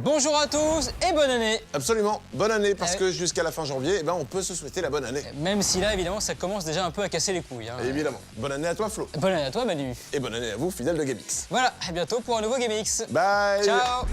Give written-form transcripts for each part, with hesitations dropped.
Bonjour à tous et bonne année. Absolument, bonne année, parce que jusqu'à la fin janvier, on peut se souhaiter la bonne année. Même si là, évidemment, ça commence déjà un peu à casser les couilles. Évidemment. Bonne année à toi, Flo. Bonne année à toi, Manu. Et bonne année à vous, fidèles de GameX. Voilà, à bientôt pour un nouveau GameX. Bye. Ciao.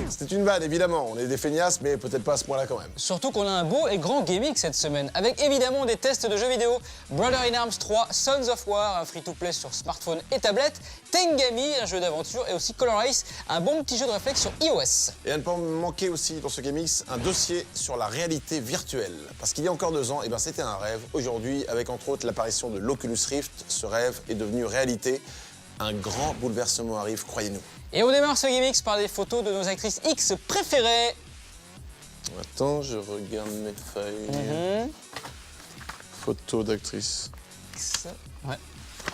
C'était une vanne, évidemment. On est des feignasses, mais peut-être pas à ce point-là quand même. Surtout qu'on a un beau et grand GameX cette semaine, avec évidemment des tests de jeux vidéo. Brother in Arms 3, Sons of War, un free-to-play sur smartphone et tablette, Tengami, un jeu d'aventure, et aussi Color Ice, un bon petit jeu de réflexe sur iOS. Et à ne pas manquer aussi dans ce GameX, un dossier sur la réalité virtuelle. Parce qu'il y a encore 2 ans, c'était un rêve. Aujourd'hui, avec entre autres l'apparition de l'Oculus Rift, ce rêve est devenu réalité. Un grand bouleversement arrive, croyez-nous. Et on démarre ce GameX par des photos de nos actrices X préférées. Attends, je regarde mes feuilles. Photos d'actrices. X, ouais,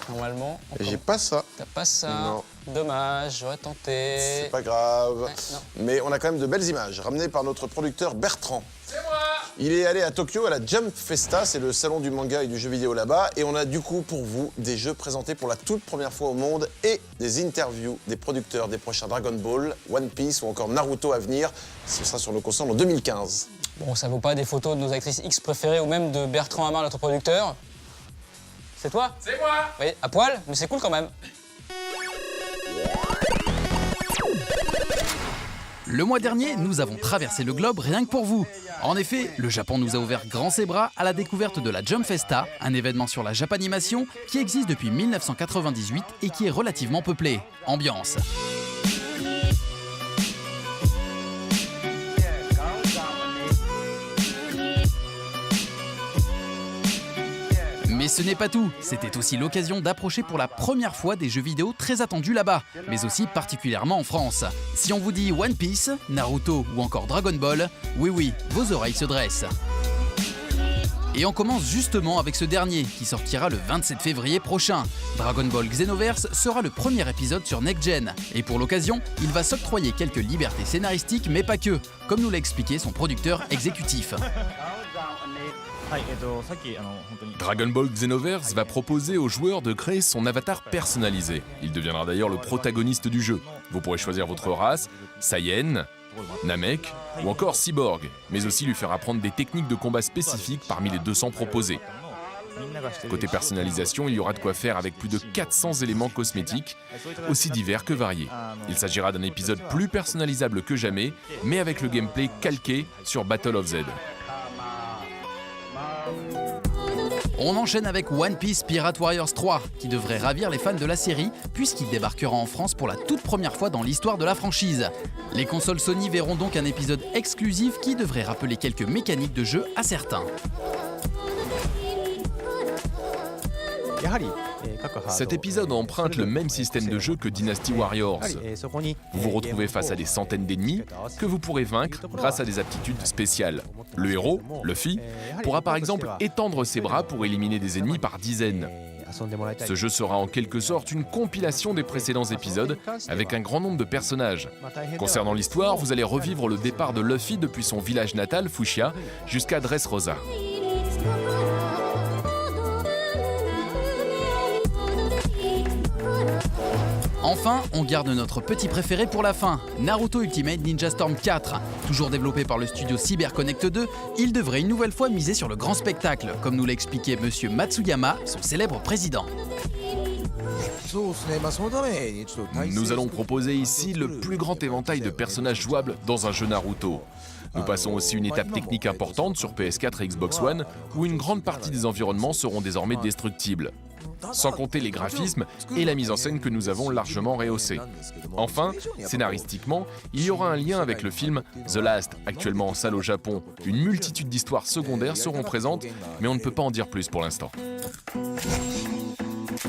normalement. Et j'ai pas ça. T'as pas ça. Non. Dommage, j'aurais tenté. C'est pas grave. Ouais, non. Mais on a quand même de belles images, ramenées par notre producteur Bertrand. C'est moi! Il est allé à Tokyo à la Jump Festa, c'est le salon du manga et du jeu vidéo là-bas. Et on a du coup pour vous des jeux présentés pour la toute première fois au monde et des interviews des producteurs des prochains Dragon Ball, One Piece ou encore Naruto à venir. Ce sera sur nos consoles en 2015. Bon, ça vaut pas des photos de nos actrices X préférées ou même de Bertrand Hamar, notre producteur. C'est toi? C'est moi! Oui, à poil, mais c'est cool quand même. Le mois dernier, nous avons traversé le globe rien que pour vous. En effet, le Japon nous a ouvert grand ses bras à la découverte de la Jump Festa, un événement sur la Japanimation qui existe depuis 1998 et qui est relativement peuplé. Ambiance. Mais ce n'est pas tout, c'était aussi l'occasion d'approcher pour la première fois des jeux vidéo très attendus là-bas, mais aussi particulièrement en France. Si on vous dit One Piece, Naruto ou encore Dragon Ball, oui, vos oreilles se dressent. Et on commence justement avec ce dernier, qui sortira le 27 février prochain. Dragon Ball Xenoverse sera le premier épisode sur Next Gen. Et pour l'occasion, il va s'octroyer quelques libertés scénaristiques, mais pas que, comme nous l'a expliqué son producteur exécutif. Dragon Ball Xenoverse va proposer aux joueurs de créer son avatar personnalisé. Il deviendra d'ailleurs le protagoniste du jeu. Vous pourrez choisir votre race, Saiyan, Namek ou encore Cyborg, mais aussi lui faire apprendre des techniques de combat spécifiques parmi les 200 proposées. Côté personnalisation, il y aura de quoi faire avec plus de 400 éléments cosmétiques, aussi divers que variés. Il s'agira d'un épisode plus personnalisable que jamais, mais avec le gameplay calqué sur Battle of Z. On enchaîne avec One Piece Pirate Warriors 3, qui devrait ravir les fans de la série, puisqu'il débarquera en France pour la toute première fois dans l'histoire de la franchise. Les consoles Sony verront donc un épisode exclusif qui devrait rappeler quelques mécaniques de jeu à certains. Cet épisode emprunte le même système de jeu que Dynasty Warriors. Vous vous retrouvez face à des centaines d'ennemis que vous pourrez vaincre grâce à des aptitudes spéciales. Le héros, Luffy, pourra par exemple étendre ses bras pour éliminer des ennemis par dizaines. Ce jeu sera en quelque sorte une compilation des précédents épisodes avec un grand nombre de personnages. Concernant l'histoire, vous allez revivre le départ de Luffy depuis son village natal, Fushia, jusqu'à Dressrosa. Enfin, on garde notre petit préféré pour la fin, Naruto Ultimate Ninja Storm 4. Toujours développé par le studio CyberConnect 2, il devrait une nouvelle fois miser sur le grand spectacle, comme nous l'a expliqué Monsieur Matsuyama, son célèbre président. Nous allons proposer ici le plus grand éventail de personnages jouables dans un jeu Naruto. Nous passons aussi une étape technique importante sur PS4 et Xbox One, où une grande partie des environnements seront désormais destructibles. Sans compter les graphismes et la mise en scène que nous avons largement rehaussés. Enfin, scénaristiquement, il y aura un lien avec le film The Last, actuellement en salle au Japon. Une multitude d'histoires secondaires seront présentes, mais on ne peut pas en dire plus pour l'instant.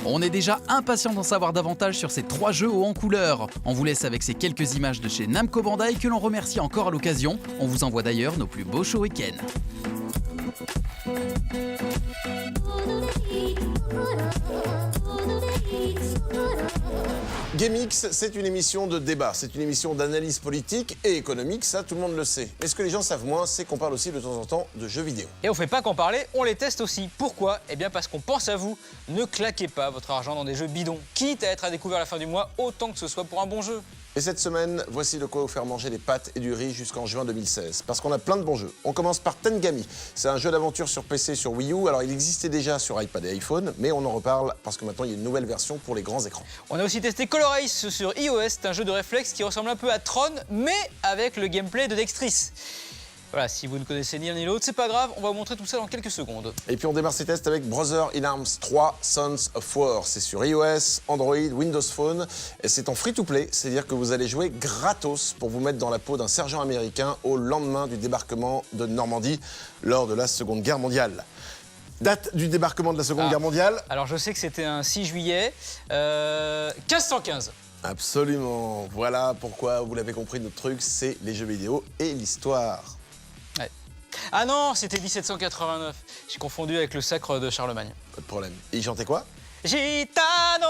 On est déjà impatient d'en savoir davantage sur ces 3 jeux hauts en couleur. On vous laisse avec ces quelques images de chez Namco Bandai que l'on remercie encore à l'occasion. On vous envoie d'ailleurs nos plus beaux shurikens. GameX, c'est une émission de débat, c'est une émission d'analyse politique et économique, ça tout le monde le sait. Mais ce que les gens savent moins, c'est qu'on parle aussi de temps en temps de jeux vidéo. Et on fait pas qu'en parler, on les teste aussi. Pourquoi? Eh bien parce qu'on pense à vous. Ne claquez pas votre argent dans des jeux bidons, quitte à être à découvert à la fin du mois, autant que ce soit pour un bon jeu. Et cette semaine, voici de quoi vous faire manger des pâtes et du riz jusqu'en juin 2016. Parce qu'on a plein de bons jeux. On commence par Tengami. C'est un jeu d'aventure sur PC et sur Wii U. Alors il existait déjà sur iPad et iPhone, mais on en reparle parce que maintenant il y a une nouvelle version pour les grands écrans. On a aussi testé Color Ace sur iOS. C'est un jeu de réflexe qui ressemble un peu à Tron, mais avec le gameplay de Dextris. Voilà, si vous ne connaissez ni l'un ni l'autre, c'est pas grave, on va vous montrer tout ça dans quelques secondes. Et puis on démarre ces tests avec Brother in Arms 3 Sons of War. C'est sur iOS, Android, Windows Phone. Et c'est en free-to-play, c'est-à-dire que vous allez jouer gratos pour vous mettre dans la peau d'un sergent américain au lendemain du débarquement de Normandie lors de la Seconde Guerre mondiale. Date du débarquement de la Seconde Guerre mondiale? Alors je sais que c'était un 6 juillet 1515. Absolument. Voilà pourquoi, vous l'avez compris, notre truc, c'est les jeux vidéo et l'histoire. Ouais. Ah non, c'était 1789. J'ai confondu avec le sacre de Charlemagne. Pas de problème. Et il chantait quoi? Gitano,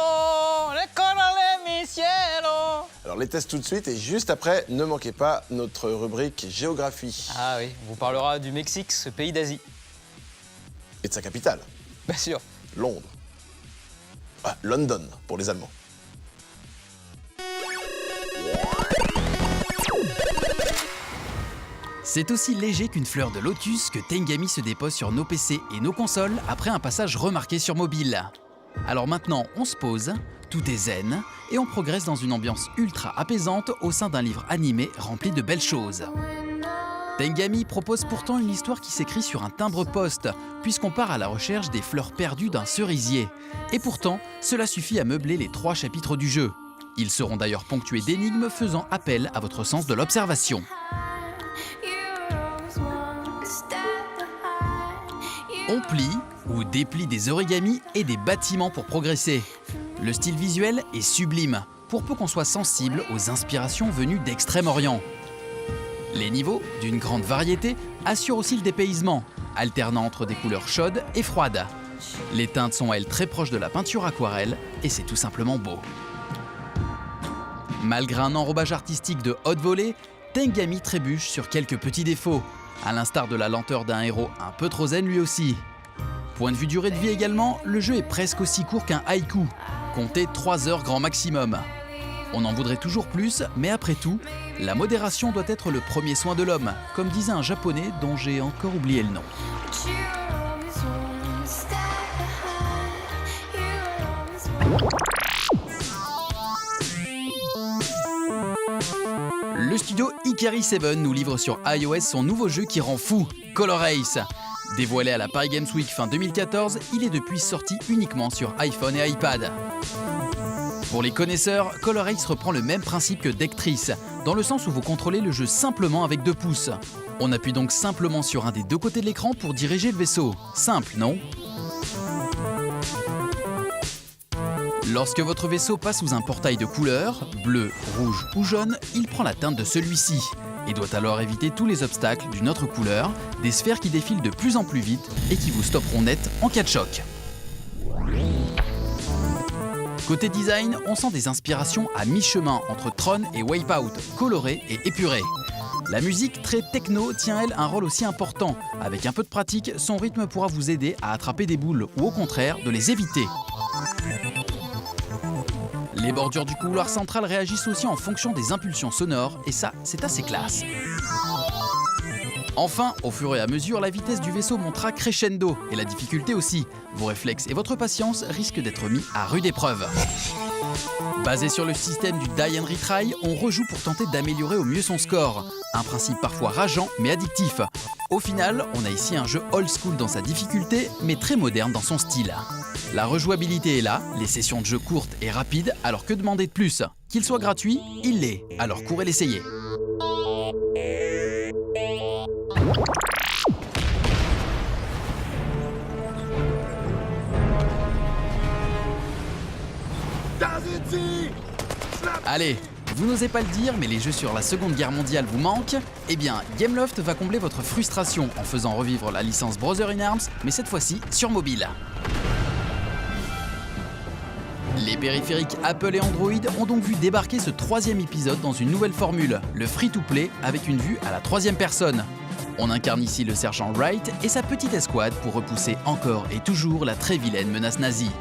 le colore mi cielo. Alors les tests tout de suite et juste après, ne manquez pas notre rubrique géographie. Ah oui, on vous parlera du Mexique, ce pays d'Asie. Et de sa capitale, Bien sûr. Londres. Ah, London pour les Allemands. C'est aussi léger qu'une fleur de lotus que Tengami se dépose sur nos PC et nos consoles après un passage remarqué sur mobile. Alors maintenant, on se pose, tout est zen, et on progresse dans une ambiance ultra apaisante au sein d'un livre animé rempli de belles choses. Tengami propose pourtant une histoire qui s'écrit sur un timbre-poste, puisqu'on part à la recherche des fleurs perdues d'un cerisier. Et pourtant, cela suffit à meubler les 3 chapitres du jeu. Ils seront d'ailleurs ponctués d'énigmes faisant appel à votre sens de l'observation. On plie ou déplie des origamis et des bâtiments pour progresser. Le style visuel est sublime, pour peu qu'on soit sensible aux inspirations venues d'Extrême-Orient. Les niveaux, d'une grande variété, assurent aussi le dépaysement, alternant entre des couleurs chaudes et froides. Les teintes sont elles très proches de la peinture aquarelle et c'est tout simplement beau. Malgré un enrobage artistique de haute volée, Tengami trébuche sur quelques petits défauts, à l'instar de la lenteur d'un héros un peu trop zen lui aussi. Point de vue durée de vie également, le jeu est presque aussi court qu'un haïku, comptez 3 heures grand maximum. On en voudrait toujours plus, mais après tout, la modération doit être le premier soin de l'homme, comme disait un japonais dont j'ai encore oublié le nom. Le studio Ikari 7 nous livre sur iOS son nouveau jeu qui rend fou, Color Ace. Dévoilé à la Paris Games Week fin 2014, il est depuis sorti uniquement sur iPhone et iPad. Pour les connaisseurs, Color Ace reprend le même principe que Dextris, dans le sens où vous contrôlez le jeu simplement avec 2 pouces. On appuie donc simplement sur un des 2 côtés de l'écran pour diriger le vaisseau. Simple, non ? Lorsque votre vaisseau passe sous un portail de couleur, bleu, rouge ou jaune, il prend la teinte de celui-ci et doit alors éviter tous les obstacles d'une autre couleur, des sphères qui défilent de plus en plus vite et qui vous stopperont net en cas de choc. Côté design, on sent des inspirations à mi-chemin entre Tron et Wipeout, coloré et épuré. La musique très techno tient elle un rôle aussi important. Avec un peu de pratique, son rythme pourra vous aider à attraper des boules ou au contraire de les éviter. Les bordures du couloir central réagissent aussi en fonction des impulsions sonores et ça, c'est assez classe. Enfin, au fur et à mesure, la vitesse du vaisseau montera crescendo et la difficulté aussi. Vos réflexes et votre patience risquent d'être mis à rude épreuve. Basé sur le système du Die and Retry, on rejoue pour tenter d'améliorer au mieux son score. Un principe parfois rageant mais addictif. Au final, on a ici un jeu old school dans sa difficulté, mais très moderne dans son style. La rejouabilité est là, les sessions de jeu courtes et rapides, alors que demander de plus? Qu'il soit gratuit, il l'est, alors courez l'essayer. Allez, vous n'osez pas le dire, mais les jeux sur la Seconde Guerre mondiale vous manquent? Eh bien, Gameloft va combler votre frustration en faisant revivre la licence Brother in Arms, mais cette fois-ci sur mobile. Les périphériques Apple et Android ont donc vu débarquer ce 3e épisode dans une nouvelle formule, le free-to-play avec une vue à la 3e personne. On incarne ici le sergent Wright et sa petite escouade pour repousser encore et toujours la très vilaine menace nazie.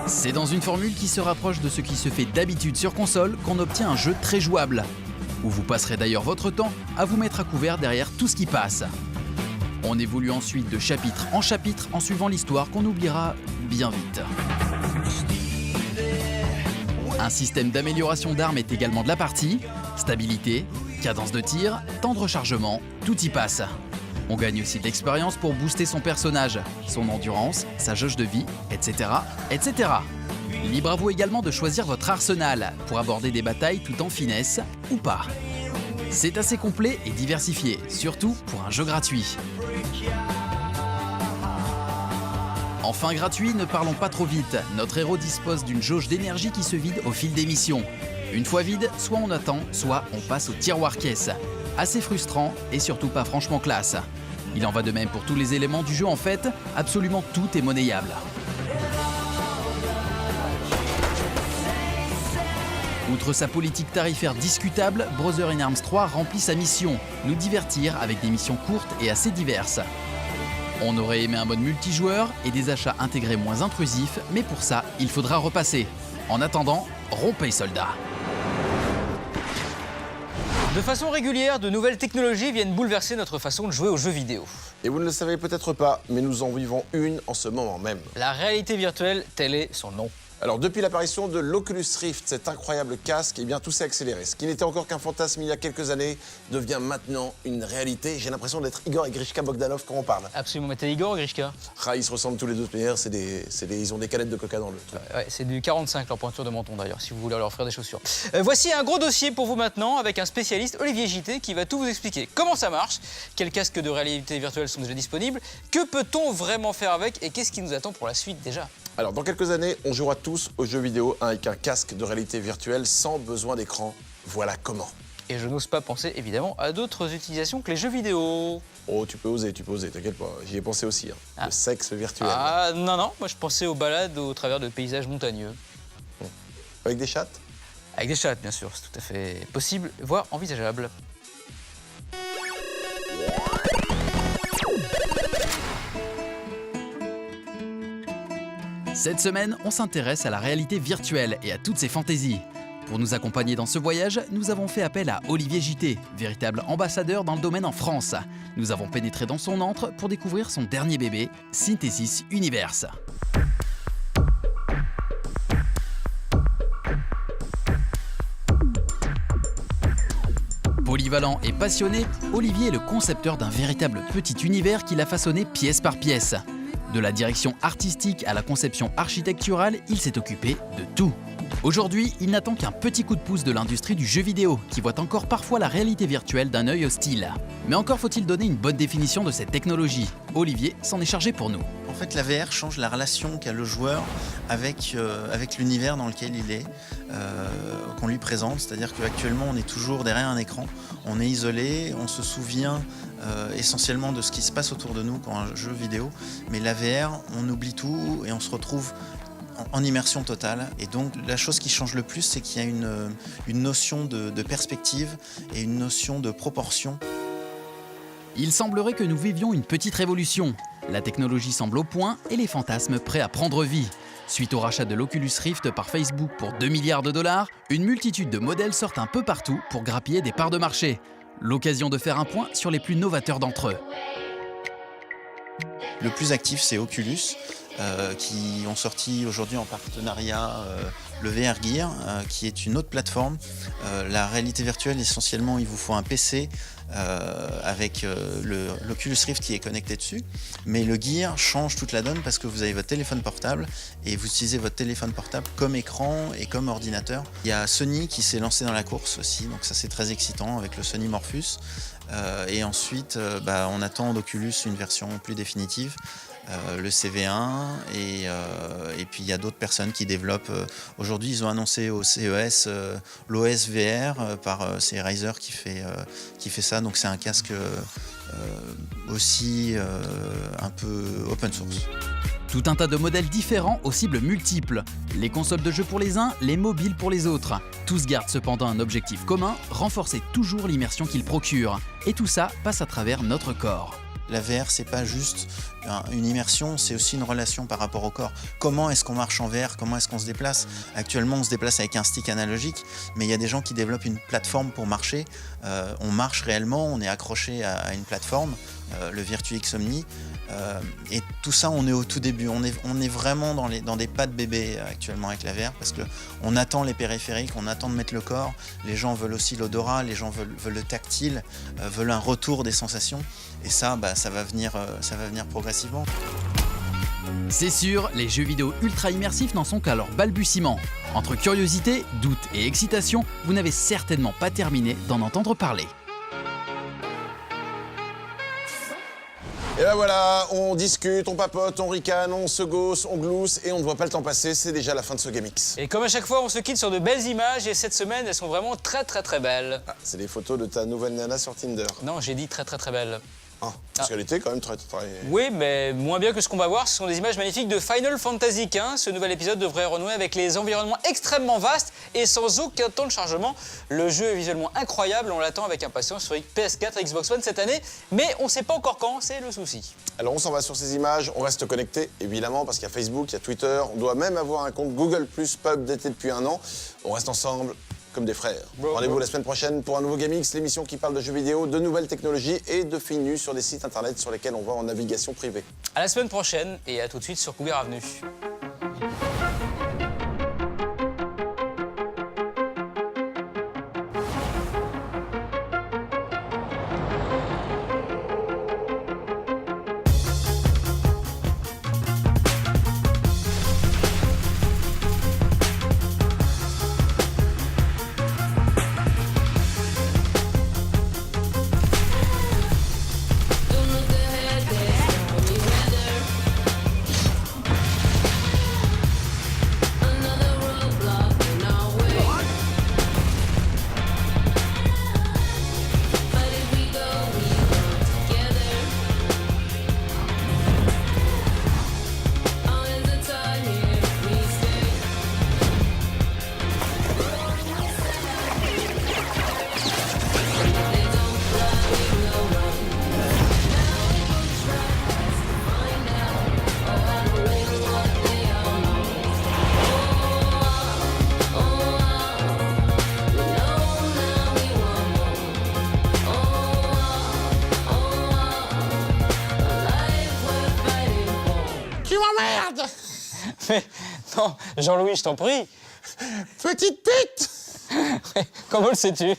C'est dans une formule qui se rapproche de ce qui se fait d'habitude sur console qu'on obtient un jeu très jouable, où vous passerez d'ailleurs votre temps à vous mettre à couvert derrière tout ce qui passe. On évolue ensuite de chapitre en suivant l'histoire qu'on oubliera bien vite. Un système d'amélioration d'armes est également de la partie, stabilité, cadence de tir, temps de rechargement, tout y passe. On gagne aussi de l'expérience pour booster son personnage, son endurance, sa jauge de vie, etc., etc. Libre à vous également de choisir votre arsenal pour aborder des batailles tout en finesse ou pas. C'est assez complet et diversifié, surtout pour un jeu gratuit. Enfin gratuit, ne parlons pas trop vite. Notre héros dispose d'une jauge d'énergie qui se vide au fil des missions. Une fois vide, soit on attend, soit on passe au tiroir caisse. Assez frustrant et surtout pas franchement classe. Il en va de même pour tous les éléments du jeu en fait, absolument tout est monnayable. Outre sa politique tarifaire discutable, Brother in Arms 3 remplit sa mission, nous divertir avec des missions courtes et assez diverses. On aurait aimé un mode multijoueur et des achats intégrés moins intrusifs, mais pour ça, il faudra repasser. En attendant, rompez soldats. De façon régulière, de nouvelles technologies viennent bouleverser notre façon de jouer aux jeux vidéo. Et vous ne le savez peut-être pas, mais nous en vivons une en ce moment même. La réalité virtuelle, tel est son nom. Alors depuis l'apparition de l'Oculus Rift, cet incroyable casque, eh bien tout s'est accéléré. Ce qui n'était encore qu'un fantasme il y a quelques années devient maintenant une réalité. J'ai l'impression d'être Igor et Grishka Bogdanov quand on parle. Absolument, mais t'es Igor ou Grishka? Ah, ils se ressemblent tous les deux, d'ailleurs, ils ont des canettes de coca dans le truc. Ouais, c'est du 45 leur pointure de menton d'ailleurs, si vous voulez leur offrir des chaussures. Voici un gros dossier pour vous maintenant avec un spécialiste, Olivier JT, qui va tout vous expliquer. Comment ça marche, quels casques de réalité virtuelle sont déjà disponibles, que peut-on vraiment faire avec et qu'est-ce qui nous attend pour la suite déjà? Alors dans quelques années, on jouera tous aux jeux vidéo avec un casque de réalité virtuelle sans besoin d'écran. Voilà comment. Et je n'ose pas penser évidemment à d'autres utilisations que les jeux vidéo. Oh, tu peux oser, t'inquiète pas. J'y ai pensé aussi, hein. Ah. Le sexe virtuel. Ah non, moi je pensais aux balades au travers de paysages montagneux. Avec des chattes? Avec des chattes bien sûr, c'est tout à fait possible, voire envisageable. Cette semaine, on s'intéresse à la réalité virtuelle et à toutes ses fantaisies. Pour nous accompagner dans ce voyage, nous avons fait appel à Olivier JT, véritable ambassadeur dans le domaine en France. Nous avons pénétré dans son antre pour découvrir son dernier bébé, Synthesis Universe. Polyvalent et passionné, Olivier est le concepteur d'un véritable petit univers qu'il a façonné pièce par pièce. De la direction artistique à la conception architecturale, il s'est occupé de tout. Aujourd'hui, il n'attend qu'un petit coup de pouce de l'industrie du jeu vidéo, qui voit encore parfois la réalité virtuelle d'un œil hostile. Mais encore faut-il donner une bonne définition de cette technologie. Olivier s'en est chargé pour nous. En fait, la VR change la relation qu'a le joueur avec l'univers dans lequel il est, qu'on lui présente. C'est-à-dire qu'actuellement, on est toujours derrière un écran, on est isolé, on se souvient essentiellement de ce qui se passe autour de nous quand un jeu vidéo. Mais la VR, on oublie tout et on se retrouve en immersion totale. Et donc, la chose qui change le plus, c'est qu'il y a une notion de perspective et une notion de proportion. Il semblerait que nous vivions une petite révolution. La technologie semble au point et les fantasmes prêts à prendre vie. Suite au rachat de l'Oculus Rift par Facebook pour 2 milliards de dollars, une multitude de modèles sortent un peu partout pour grappiller des parts de marché. L'occasion de faire un point sur les plus novateurs d'entre eux. Le plus actif, c'est Oculus, qui ont sorti aujourd'hui en partenariat le VR Gear, qui est une autre plateforme. La réalité virtuelle, essentiellement, il vous faut un PC avec l'Oculus Rift qui est connecté dessus. Mais le Gear change toute la donne parce que vous avez votre téléphone portable et vous utilisez votre téléphone portable comme écran et comme ordinateur. Il y a Sony qui s'est lancé dans la course aussi, donc ça c'est très excitant avec le Sony Morpheus. Et ensuite, on attend d'Oculus une version plus définitive, le CV1, et puis il y a d'autres personnes qui développent. Aujourd'hui, ils ont annoncé au CES l'OS VR c'est Razer qui fait ça, donc c'est un casque aussi un peu open source. Tout un tas de modèles différents aux cibles multiples. Les consoles de jeux pour les uns, les mobiles pour les autres. Tous gardent cependant un objectif commun, renforcer toujours l'immersion qu'ils procurent. Et tout ça passe à travers notre corps. La VR, c'est pas juste une immersion, c'est aussi une relation par rapport au corps. Comment est-ce qu'on marche en VR? Comment est-ce qu'on se déplace? Actuellement, on se déplace avec un stick analogique, mais il y a des gens qui développent une plateforme pour marcher. On marche réellement, on est accroché à une plateforme, le VirtuX Omni. Et tout ça, on est au tout début. On est vraiment dans des pas de bébé actuellement avec la VR, parce qu'on attend les périphériques, on attend de mettre le corps. Les gens veulent aussi l'odorat, les gens veulent le tactile, veulent un retour des sensations. Et ça, ça va venir progressivement. C'est sûr, les jeux vidéo ultra immersifs n'en sont qu'à leur balbutiement. Entre curiosité, doute et excitation, vous n'avez certainement pas terminé d'en entendre parler. Et ben voilà, on discute, on papote, on ricane, on se gausse, on glousse et on ne voit pas le temps passer, c'est déjà la fin de ce GameX. Et comme à chaque fois, on se quitte sur de belles images et cette semaine, elles sont vraiment très belles. Ah, c'est les photos de ta nouvelle nana sur Tinder. Non, j'ai dit très belles. Ah, parce qu'elle était quand même très... Oui, mais moins bien que ce qu'on va voir, ce sont des images magnifiques de Final Fantasy XV. Ce nouvel épisode devrait renouer avec les environnements extrêmement vastes et sans aucun temps de chargement. Le jeu est visuellement incroyable, on l'attend avec impatience sur PS4 et Xbox One cette année, mais on ne sait pas encore quand, c'est le souci. Alors on s'en va sur ces images, on reste connecté, évidemment, parce qu'il y a Facebook, il y a Twitter, on doit même avoir un compte Google+, pas updaté depuis 1 an. On reste ensemble comme des frères. Rendez-vous la semaine prochaine pour un nouveau GameX, l'émission qui parle de jeux vidéo, de nouvelles technologies et de filles nues sur des sites internet sur lesquels on va en navigation privée. À la semaine prochaine et à tout de suite sur Cougar Avenue. Mais non, Jean-Louis, je t'en prie. Petite pute! Comment le sais-tu?